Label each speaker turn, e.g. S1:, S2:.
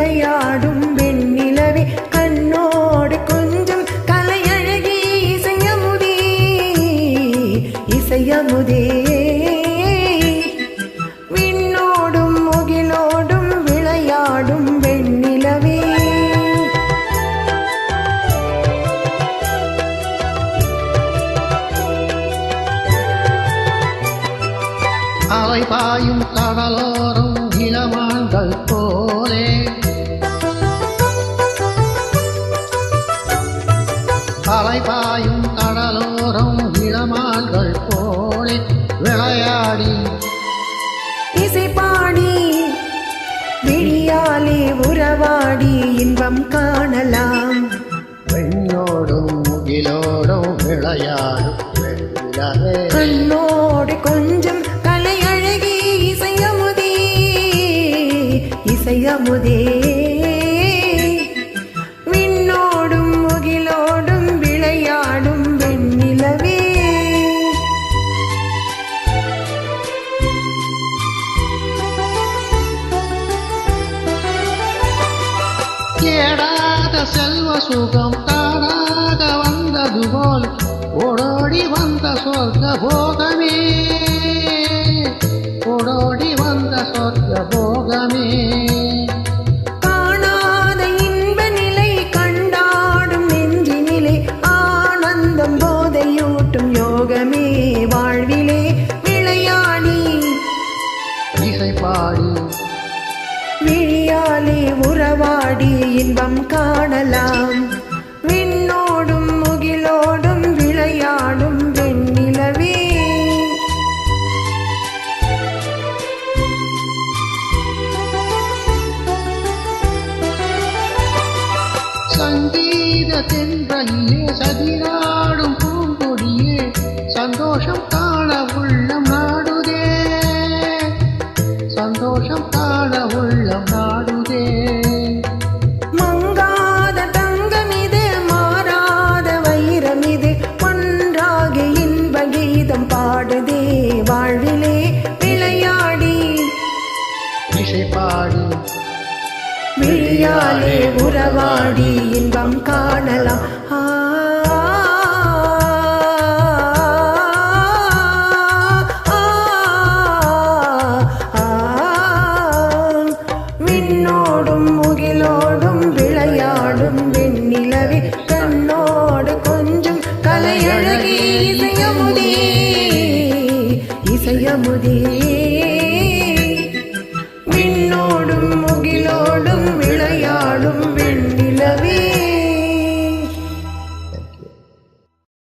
S1: விளையாடும் வெண்ணிலவே கண்ணோடு கொஞ்சம் கலையழகி இசையமுதே இசையமுதே விண்ணோடும் முகிலோடும் விளையாடும் வெண்ணிலவே
S2: அலை பாயும் கடலோரம் இளமான்கள் போலே அலை பாயும் கடலோரம் இளமான்கள் போலே விளையாடி
S1: இசை பாடி விழியாலே உறவாடி இன்பம் காணலாம்
S2: வெண்ணோடும் முகிலோடும் விளையாடும் வெண்ணிலவே
S1: கண்ணோடு கொஞ்சம் கலையழகி இசையமுதே இசையமுதே விண்ணோடும் முகிலோடும் விளையாடும் வெண்ணிலவே
S2: கேடாத செல்வ சுகம் தானாக வந்தது போல் ஓடோடி வந்த சொர்க்க போகமே ஓடோடி வந்த சொர்க்க போகமே
S1: காணாத இன்ப நிலை கண்டாடும் நெஞ்சினிலே ஆனந்தம் போதையூட்டும் யோகமே வாழ்விலே விளையாடி
S2: இசை பாடி
S1: விழியாலே உறவாடி இன்பம் காணலாம் விண்ணோடும் முகிலோடும் விளையாடும் வெண்ணிலவே
S2: சங்கீத தென்றலிலே சதிராடும் பூங்கொடியே சந்தோஷம் காண உள்ளம் நாடுதே சந்தோஷம் காண உள்ளம் நாடுதே
S1: மங்காத தங்கமிது மாறாத வைரமிது ஒன்றாக இன்ப கீதம் பாடுதே வாழ்விலே விளையாடி
S2: இசை பாடி
S1: விழியாலே உறவாடி இன்பம் காணலாம்